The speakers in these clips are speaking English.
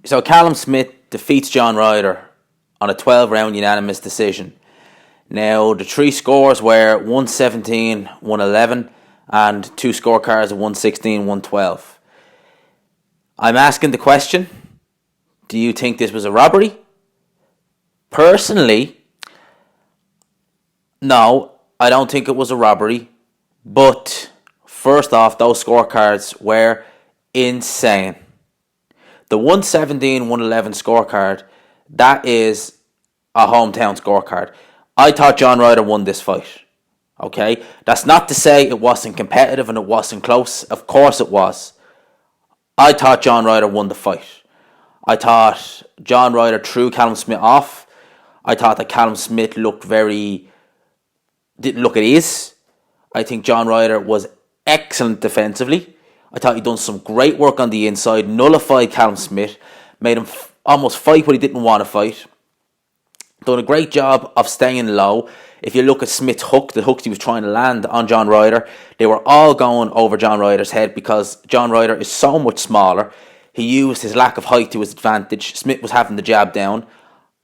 So Callum Smith defeats John Ryder on a 12-round unanimous decision. Now, the three scores were 117, 111, and two scorecards of 116, 112. I'm asking the question, do you think this was a robbery? Personally, no, I don't think it was a robbery. But, first off, those scorecards were insane. The 117, 111 scorecard, that is a hometown scorecard. I thought John Ryder won this fight. Okay? That's not to say it wasn't competitive and it wasn't close. Of course it was. I thought John Ryder won the fight. I thought John Ryder threw Callum Smith off. I thought that Callum Smith didn't look at ease. I think John Ryder was excellent defensively. I thought he'd done some great work on the inside, nullified Callum Smith, made him almost fight what he didn't want to fight. Done a great job of staying low. If you look at Smith's hook, the hooks he was trying to land on John Ryder, they were all going over John Ryder's head because John Ryder is so much smaller. He used his lack of height to his advantage. Smith was having the jab down.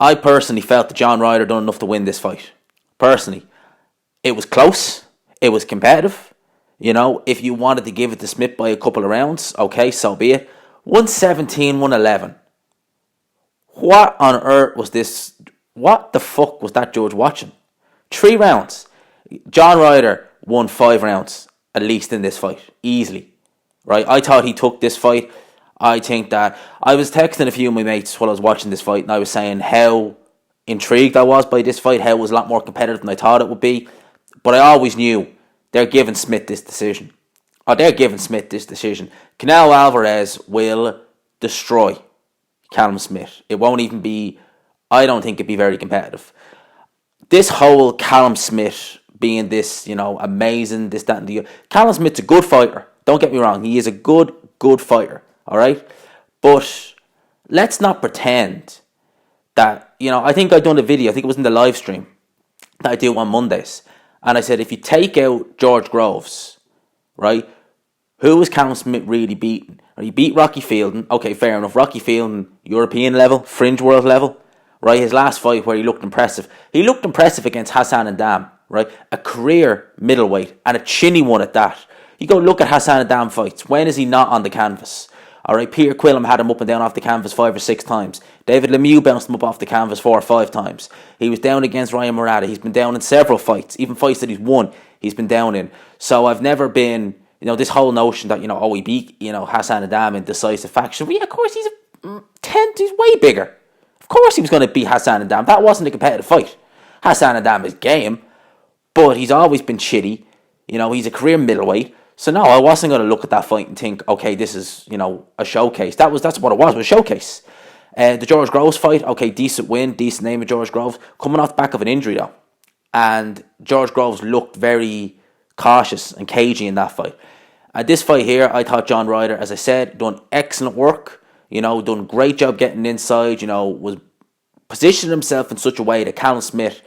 I personally felt that John Ryder done enough to win this fight. Personally. It was close. It was competitive. You know, if you wanted to give it to Smith by a couple of rounds, okay, so be it. 117, 111. What on earth was this? What the fuck was that judge watching? 3 rounds. John Ryder won 5 rounds, at least in this fight. Easily. Right? I thought he took this fight. I think that I was texting a few of my mates while I was watching this fight, and I was saying how intrigued I was by this fight, how it was a lot more competitive than I thought it would be. But I always knew they're giving Smith this decision. Canelo Alvarez will destroy Callum Smith. It won't even be, I don't think it'd be very competitive. This whole Callum Smith being this, amazing, this, that, and the other. Callum Smith's a good fighter. Don't get me wrong. He is a good fighter. All right? But let's not pretend that, I think I done a video, I think it was in the live stream that I do on Mondays. And I said, if you take out George Groves, right, who was Callum Smith really beating? He beat Rocky Fielding. Okay, fair enough. Rocky Fielding, European level, fringe world level, right? His last fight where he looked impressive. He looked impressive against Hassan N'Dam, right? A career middleweight and a chinny one at that. You go look at Hassan N'Dam fights. When is he not on the canvas? All right, Peter Quillam had him up and down off the canvas 5 or 6 times. David Lemieux bounced him up off the canvas 4 or 5 times. He was down against Ryan Murata. He's been down in several fights, even fights that he's won, he's been down in. So I've never been, this whole notion that, he beat, Hassan N'Dam in decisive fashion. Well, yeah, of course, he's way bigger. Of course he was going to beat Hassan N'Dam. That wasn't a competitive fight. Hassan N'Dam is game, but he's always been shitty. He's a career middleweight. So no, I wasn't going to look at that fight and think, okay, this is, a showcase. That's what it was a showcase. The George Groves fight, okay, decent win, decent name of George Groves, coming off the back of an injury though. And George Groves looked very cautious and cagey in that fight. This fight here, I thought John Ryder, as I said, done excellent work, done a great job getting inside, was positioning himself in such a way that Callum Smith,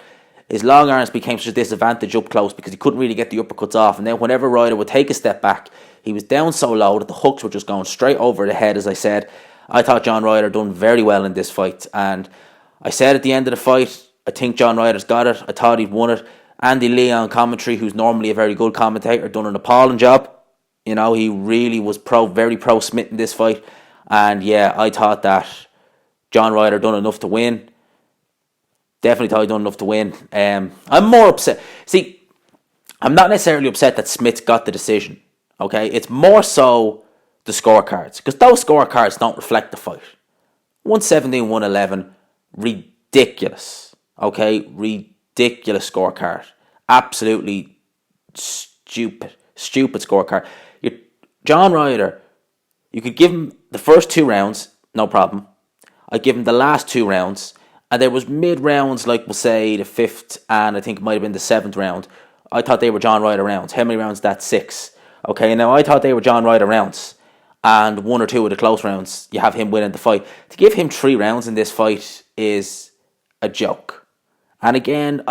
his long arms became such a disadvantage up close because he couldn't really get the uppercuts off. And then whenever Ryder would take a step back, he was down so low that the hooks were just going straight over the head, as I said. I thought John Ryder done very well in this fight. And I said at the end of the fight, I think John Ryder's got it. I thought he'd won it. Andy Lee on commentary, who's normally a very good commentator, done an appalling job. He really was very pro-Smith in this fight. And yeah, I thought that John Ryder done enough to win. Definitely thought he'd done enough to win. I'm more upset. See, I'm not necessarily upset that Smith got the decision. Okay, it's more so the scorecards, because those scorecards don't reflect the fight. 117, 111, ridiculous. Okay, ridiculous scorecard. Absolutely stupid scorecard. John Ryder, you could give him the first 2 rounds, no problem. I'd give him the last 2 rounds. And there was mid-rounds, like we'll say the 5th and I think it might have been the 7th round. I thought they were John Ryder rounds. How many rounds? That's 6. Okay, now I thought they were John Ryder rounds. And 1 or 2 of the close rounds, you have him winning the fight. To give him 3 rounds in this fight is a joke. And again,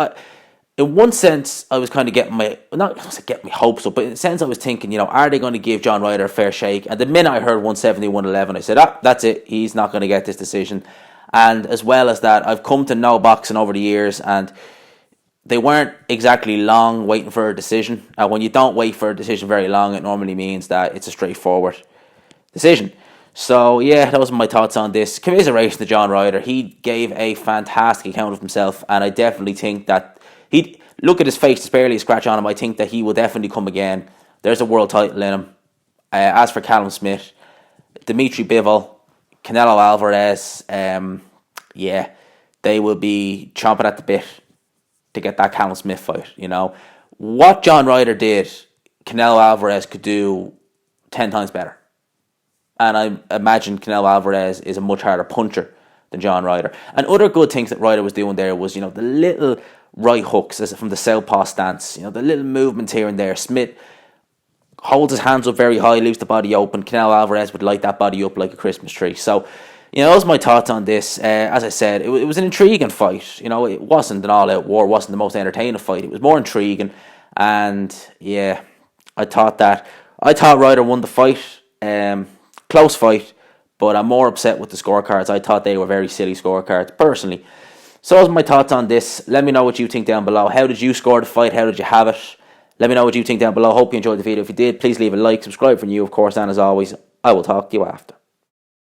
in one sense, I was kind of getting my, not getting my hopes up, but in a sense I was thinking, are they going to give John Ryder a fair shake? And the minute I heard 170, 111, I said, that's it. He's not going to get this decision. And as well as that, I've come to know boxing over the years, and they weren't exactly long waiting for a decision. And when you don't wait for a decision very long, it normally means that it's a straightforward decision. So, yeah, those are my thoughts on this. Commiseration to John Ryder. He gave a fantastic account of himself, and I definitely think that he'd look at his face, there's barely a scratch on him. I think that he will definitely come again. There's a world title in him. As for Callum Smith, Dimitri Bivol, Canelo Alvarez, they will be chomping at the bit to get that Callum Smith fight. What John Ryder did, Canelo Alvarez could do 10 times better. And I imagine Canelo Alvarez is a much harder puncher than John Ryder. And other good things that Ryder was doing there was, the little right hooks from the southpaw stance, the little movements here and there. Smith holds his hands up very high, leaves the body open. Canelo Alvarez would light that body up like a Christmas tree. So, those are my thoughts on this. As I said, it was an intriguing fight. It wasn't an all-out war. It wasn't the most entertaining fight. It was more intriguing. And, yeah, I thought Ryder won the fight. Close fight, but I'm more upset with the scorecards. I thought they were very silly scorecards, personally. So those are my thoughts on this. Let me know what you think down below. How did you score the fight? How did you have it? Let me know what you think down below. Hope you enjoyed the video. If you did, please leave a like, subscribe for new, of course, and as always, I will talk to you after.